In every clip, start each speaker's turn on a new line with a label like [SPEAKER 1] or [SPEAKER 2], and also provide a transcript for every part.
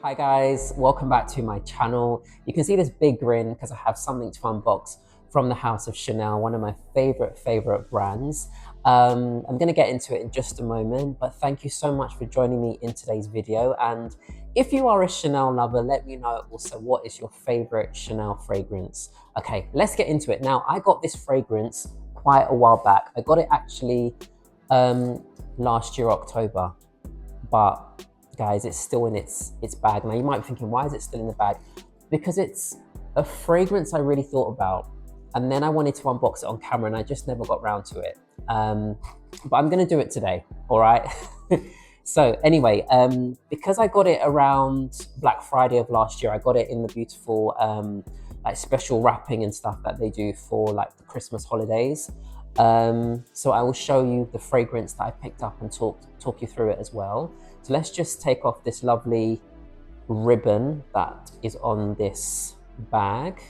[SPEAKER 1] Hi guys, welcome back to my channel. You can see this big grin because I have something to unbox from the house of Chanel, one of my favorite brands. I'm going to get into it in just a moment, but thank you so much for joining me in today's video. And if you are a Chanel lover, let me know also what is your favorite Chanel fragrance. Okay, let's get into it. Now, I got this fragrance quite a while back. I got it actually last year, October, but guys, it's still in its bag. Now you might be thinking, why is it still in the bag? Because it's a fragrance I really thought about, and then I wanted to unbox it on camera and I just never got round to it. But I'm gonna do it today, all right? So anyway, because I got it around Black Friday of last year, I got it in the beautiful like special wrapping and stuff that they do for like the Christmas holidays. So I will show you the fragrance that I picked up and talk you through it as well. So let's just take off this lovely ribbon that is on this bag.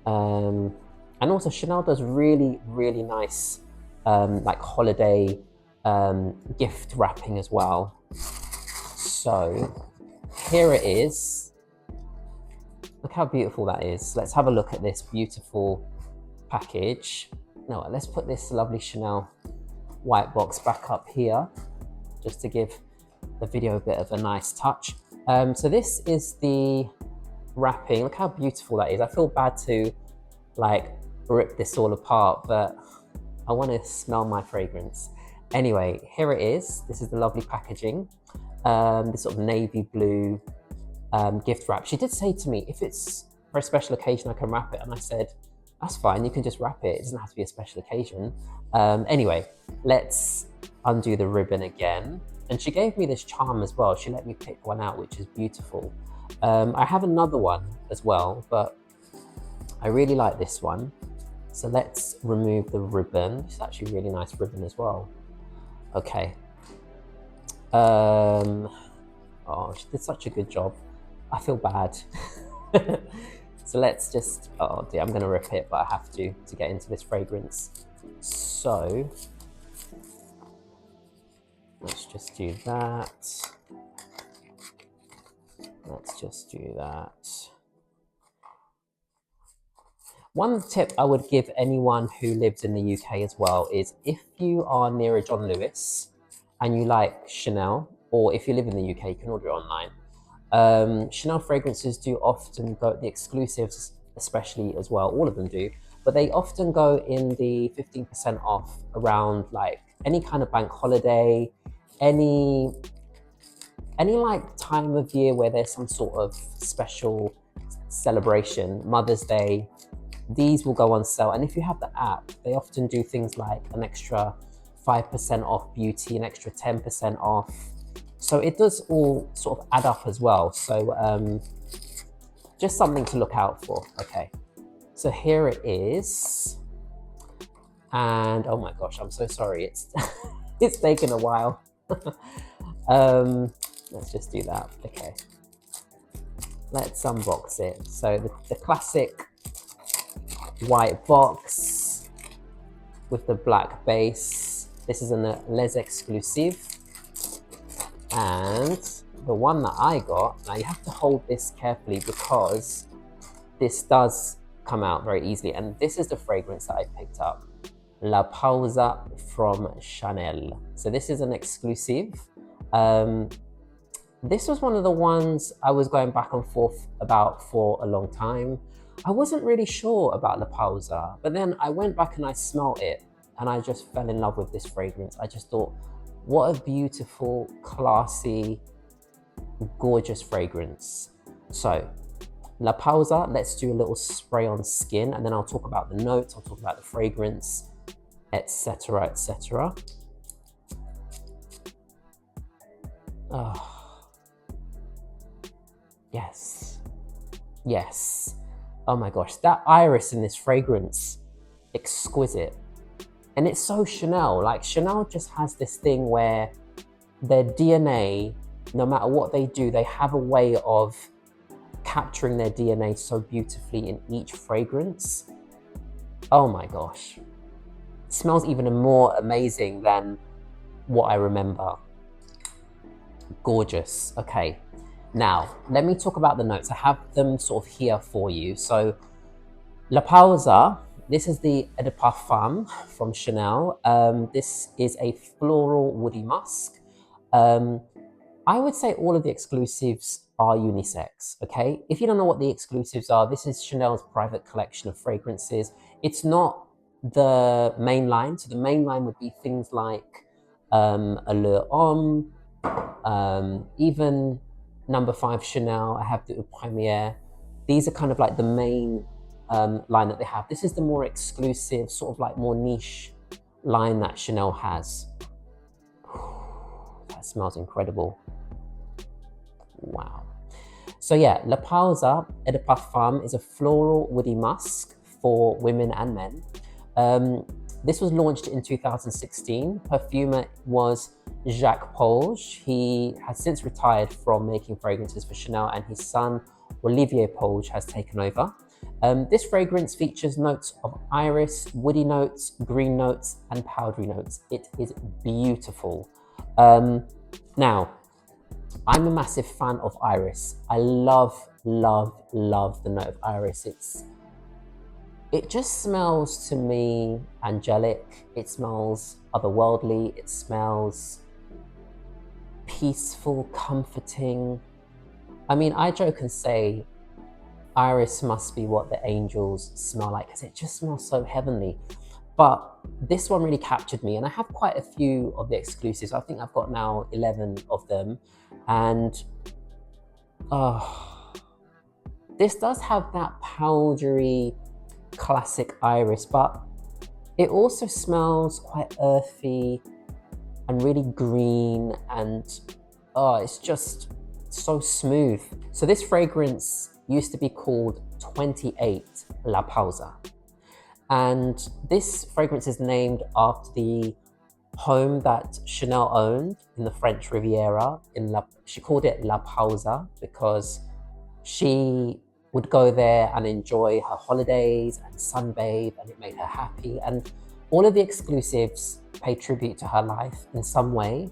[SPEAKER 1] And also Chanel does really nice like holiday gift wrapping as well. So here it is. Look how beautiful that is. Let's have a look at this beautiful package. No, let's put this lovely Chanel white box back up here just to give the video a bit of a nice touch. So this is the wrapping. Look how beautiful that is. I feel bad to like rip this all apart, but I want to smell my fragrance. Anyway, here it is. This is the lovely packaging. This sort of navy blue gift wrap. She did say to me, if it's for a special occasion, I can wrap it. And I said, that's fine, you can just wrap it. It doesn't have to be a special occasion. Anyway, let's undo the ribbon again. And she gave me this charm as well. She let me pick one out, which is beautiful. I have another one as well, but I really like this one. So let's remove the ribbon. It's actually a really nice ribbon as well. Okay. Oh, she did such a good job. I feel bad. So let's just, oh dear, I'm gonna rip it, but I have to get into this fragrance. So let's just do that. Let's just do that. One tip I would give anyone who lives in the UK as well is if you are near a John Lewis and you like Chanel, or if you live in the UK, you can order it online. Chanel fragrances do often go, the exclusives especially as well, all of them do, but they often go in the 15% off around like any kind of bank holiday, any like time of year where there's some sort of special celebration, Mother's Day. These will go on sale. And if you have the app, they often do things like an extra 5% off beauty, an extra 10% off. So it does all sort of add up as well. So just something to look out for. Okay, so here it is. And oh my gosh, I'm so sorry. It's it's taken a while. Let's just do that. Okay, let's unbox it. So the classic white box with the black base. This is a Les Exclusive. And the one that I got, now you have to hold this carefully because this does come out very easily. And this is the fragrance that I picked up, La Pausa from Chanel. So this is an exclusive. This was one of the ones I was going back and forth about for a long time. I wasn't really sure about La Pausa, but then I went back and I smelled it and I just fell in love with this fragrance. I just thought, what a beautiful, classy, gorgeous fragrance. So, La Pausa, let's do a little spray on skin and then I'll talk about the notes, I'll talk about the fragrance, etc, etc. Oh, yes, yes. Oh my gosh, that iris in this fragrance, exquisite. And it's so Chanel, like Chanel just has this thing where their DNA, no matter what they do, they have a way of capturing their DNA so beautifully in each fragrance. Oh my gosh. It smells even more amazing than what I remember. Gorgeous. Okay. Now, let me talk about the notes. I have them sort of here for you. So, La Pausa, this is the Eau de Parfum from Chanel. This is a floral woody musk. Um, I would say all of the exclusives are unisex, okay? If you don't know what the exclusives are, this is Chanel's private collection of fragrances. It's not the main line. So the main line would be things like Allure Homme, even number 5 Chanel. I have the Eau Premiere. These are kind of like the main line that they have. This is the more exclusive, sort of like more niche line that Chanel has. That smells incredible. Wow. So yeah, La Pausa Eau de Parfum is a floral woody musk for women and men. This was launched in 2016. Perfumer was Jacques Polge. He has since retired from making fragrances for Chanel, and his son Olivier Polge has taken over. This fragrance features notes of iris, woody notes, green notes, and powdery notes. It is beautiful. Now, I'm a massive fan of iris. I love the note of iris. It just smells to me angelic. It smells otherworldly. It smells peaceful, comforting. I mean, I joke and say iris must be what the angels smell like, because it just smells so heavenly. But this one really captured me, and I have quite a few of the exclusives. I think I've got now 11 of them, and this does have that powdery classic iris, but it also smells quite earthy and really green, and it's just so smooth. So this fragrance used to be called 28 La Pausa. And this fragrance is named after the home that Chanel owned in the French Riviera. She called it La Pausa because she would go there and enjoy her holidays and sunbathe, and it made her happy. And all of the exclusives pay tribute to her life in some way.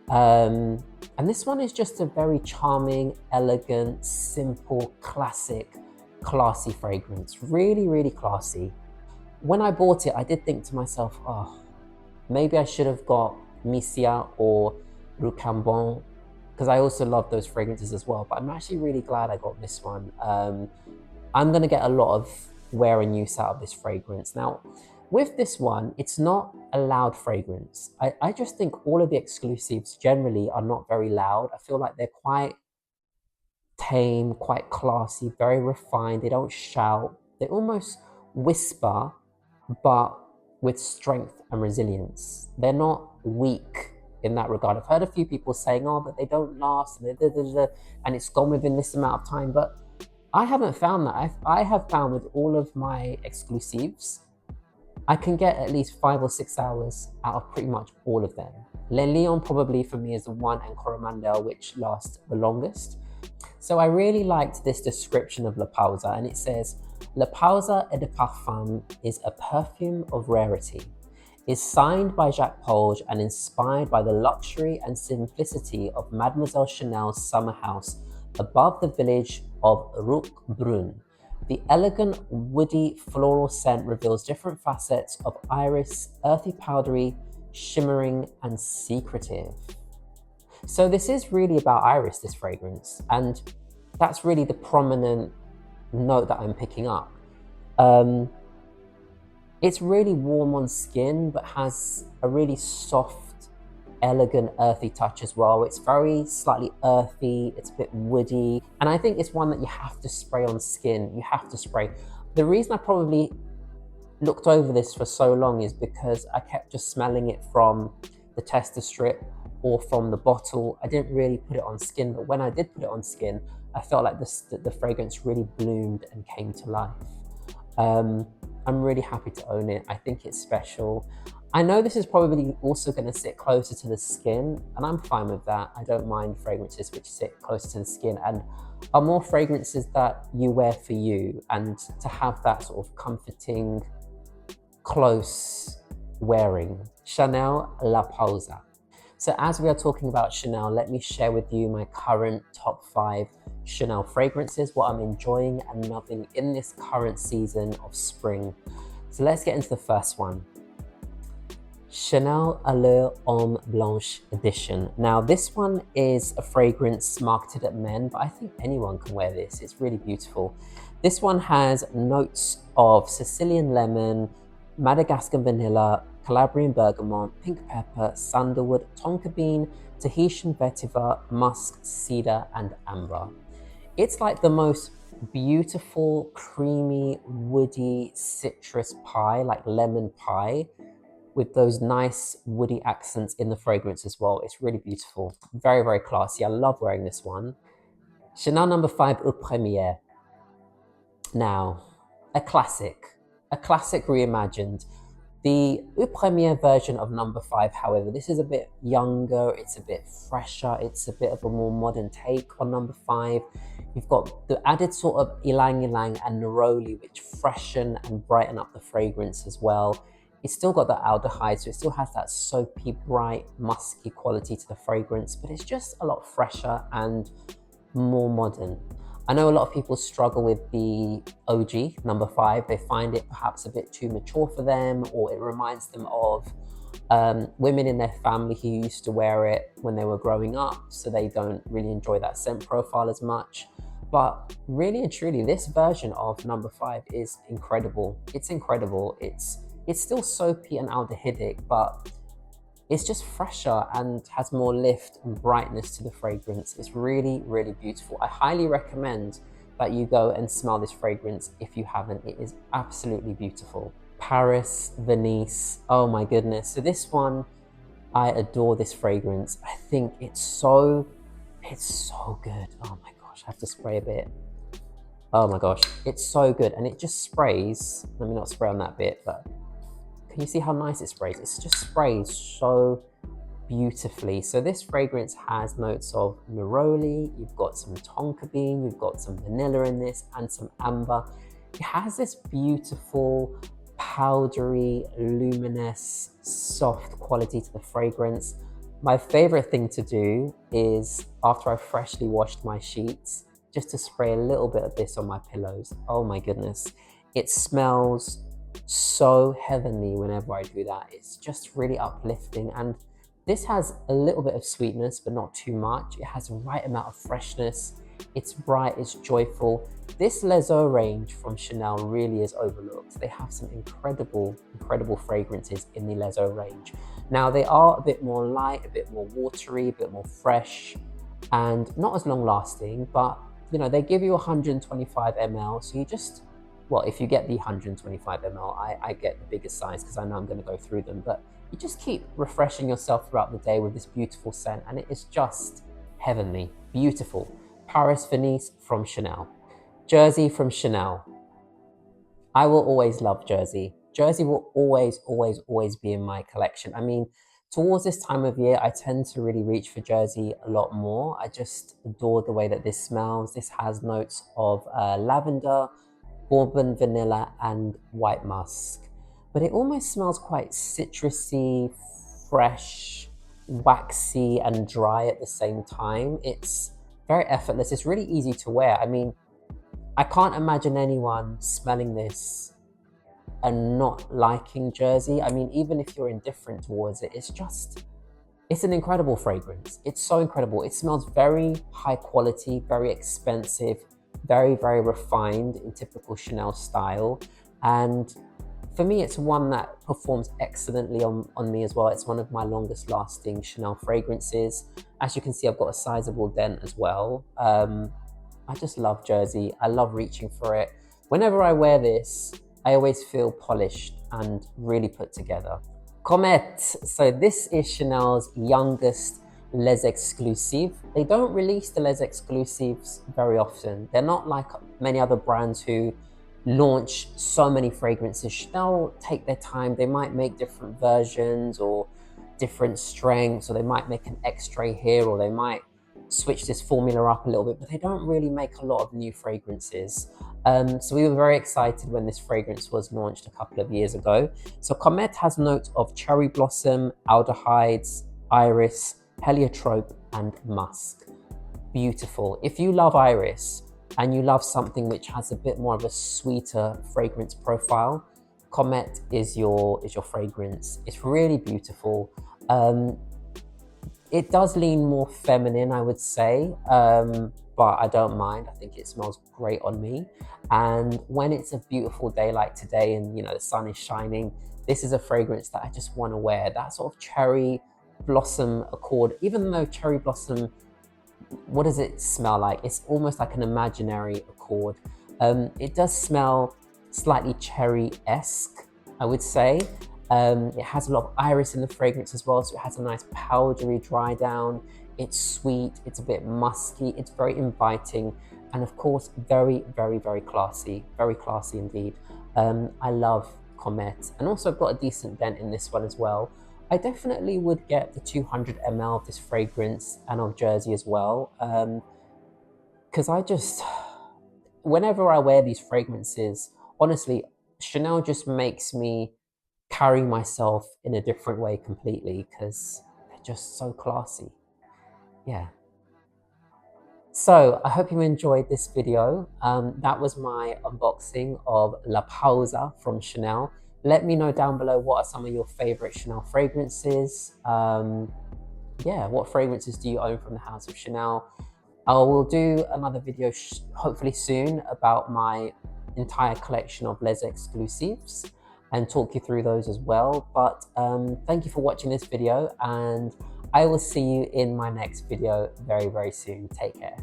[SPEAKER 1] And this one is just a very charming, elegant, simple, classic, classy fragrance. Really, really classy. When I bought it, I did think to myself, maybe I should have got Misia or Roucambon, because I also love those fragrances as well. But I'm actually really glad I got this one. I'm going to get a lot of wear and use out of this fragrance. Now, with this one, it's not a loud fragrance. I just think all of the exclusives generally are not very loud. I feel like they're quite tame, quite classy, very refined. They don't shout. They almost whisper, but with strength and resilience. They're not weak in that regard. I've heard a few people saying, but they don't last, and it's gone within this amount of time. But I haven't found that. I have found with all of my exclusives, I can get at least 5 or 6 hours out of pretty much all of them. Le Lion probably for me is the one, and Coromandel, which lasts the longest. So I really liked this description of La Pausa, and it says, La Pausa Eau de Parfum is a perfume of rarity. Is signed by Jacques Polge and inspired by the luxury and simplicity of Mademoiselle Chanel's summer house above the village of Roquebrune. The elegant, woody, floral scent reveals different facets of iris, earthy, powdery, shimmering, and secretive. So this is really about iris, this fragrance, and that's really the prominent note that I'm picking up. It's really warm on skin, but has a really soft, elegant, earthy touch as well. It's very slightly earthy, it's a bit woody, and I think it's one that you have to spray on skin. You have to spray. The reason I probably looked over this for so long is because I kept just smelling it from the tester strip or from the bottle. I didn't really put it on skin, but when I did put it on skin, I felt like the fragrance really bloomed and came to life. I'm really happy to own it. I think it's special. I know this is probably also going to sit closer to the skin, and I'm fine with that. I don't mind fragrances which sit closer to the skin and are more fragrances that you wear for you, and to have that sort of comforting, close wearing. Chanel La Pausa. So as we are talking about Chanel, let me share with you my current top 5 Chanel fragrances, what I'm enjoying and loving in this current season of spring. So let's get into the first one. Chanel Allure Homme Blanche Edition. Now this one is a fragrance marketed at men, but I think anyone can wear this. It's really beautiful. This one has notes of Sicilian lemon, Madagascar vanilla, Calabrian bergamot, pink pepper, sandalwood, tonka bean, Tahitian vetiver, musk, cedar, and amber. It's like the most beautiful, creamy, woody citrus pie, like lemon pie, with those nice woody accents in the fragrance as well. It's really beautiful. Very, very classy. I love wearing this one. Chanel number 5, Eau Premiere. Now, a classic reimagined. The Eau Premiere version of number 5, however, this is a bit younger, it's a bit fresher, it's a bit of a more modern take on number 5. You've got the added sort of ylang ylang and neroli, which freshen and brighten up the fragrance as well. It's still got the aldehyde, so it still has that soapy, bright, musky quality to the fragrance, but it's just a lot fresher and more modern. I know a lot of people struggle with the OG, number 5. They find it perhaps a bit too mature for them, or it reminds them of women in their family who used to wear it when they were growing up, so they don't really enjoy that scent profile as much. But really and truly, this version of number 5 is incredible. It's incredible. It's still soapy and aldehydic, but it's just fresher and has more lift and brightness to the fragrance. It's really, really beautiful. I highly recommend that you go and smell this fragrance if you haven't. It is absolutely beautiful. Paris, Venise, oh my goodness. So this one, I adore this fragrance. I think it's so good. Oh my gosh, I have to spray a bit. Oh my gosh, it's so good. And it just sprays, let me not spray on that bit, but can you see how nice it sprays? It just sprays so beautifully. So this fragrance has notes of neroli, you've got some tonka bean, you've got some vanilla in this and some amber. It has this beautiful, powdery, luminous, soft quality to the fragrance. My favorite thing to do is, after I've freshly washed my sheets, just to spray a little bit of this on my pillows. Oh my goodness. It smells so heavenly whenever I do that. It's just really uplifting, and this has a little bit of sweetness but not too much. It has the right amount of freshness. It's bright, it's joyful. This Les Eaux range from Chanel really is overlooked. They have some incredible fragrances in the Les Eaux range. Now they are a bit more light, a bit more watery, a bit more fresh, and not as long lasting, but you know, they give you 125 ml, so you just, well, if you get the 125 ml, I get the biggest size because I know I'm going to go through them, but you just keep refreshing yourself throughout the day with this beautiful scent, and it is just heavenly, beautiful. Paris, Venice from Chanel. Jersey from Chanel. I will always love Jersey. Jersey will always be in my collection. I mean, towards this time of year, I tend to really reach for Jersey a lot more. I just adore the way that this smells. This has notes of lavender, bourbon vanilla, and white musk. But it almost smells quite citrusy, fresh, waxy, and dry at the same time. It's very effortless. It's really easy to wear. I mean, I can't imagine anyone smelling this and not liking Jersey. I mean, even if you're indifferent towards it, it's an incredible fragrance. It's so incredible. It smells very high quality, very expensive, very, very refined in typical Chanel style. And for me, it's one that performs excellently on me as well. It's one of my longest lasting Chanel fragrances. As you can see, I've got a sizable dent as well. I just love Jersey. I love reaching for it. Whenever I wear this, I always feel polished and really put together. Comete. So this is Chanel's youngest Les Exclusives. They don't release the Les Exclusives very often. They're not like many other brands who launch so many fragrances. Chanel take their time. They might make different versions or different strengths, or they might make an extra here, or they might switch this formula up a little bit, but they don't really make a lot of new fragrances. So we were very excited when this fragrance was launched a couple of years ago. So Comete has notes of cherry blossom, aldehydes, iris, heliotrope, and musk. Beautiful. If you love iris and you love something which has a bit more of a sweeter fragrance profile, Comete is your fragrance. It's really beautiful. Um, it does lean more feminine, I would say, but I don't mind. I think it smells great on me. And when it's a beautiful day like today and the sun is shining, this is a fragrance that I just want to wear. That sort of cherry blossom accord, even though cherry blossom, what does it smell like? It's almost like an imaginary accord. It does smell slightly cherry-esque, I would say. It has a lot of iris in the fragrance as well, so it has a nice powdery dry down. It's sweet, it's a bit musky, it's very inviting, and of course, very, very, very classy indeed. I love Comete, and also I've got a decent dent in this one as well. I definitely would get the 200 ml of this fragrance and of Jersey as well, because whenever I wear these fragrances, honestly, Chanel just makes me carry myself in a different way completely because they're just so classy. Yeah. So I hope you enjoyed this video. That was my unboxing of La Pausa from Chanel. Let me know down below what are some of your favorite Chanel fragrances. Yeah, what fragrances do you own from the house of Chanel? I will do another video hopefully soon about my entire collection of Les Exclusives and talk you through those as well. But thank you for watching this video, and I will see you in my next video very, very soon. Take care.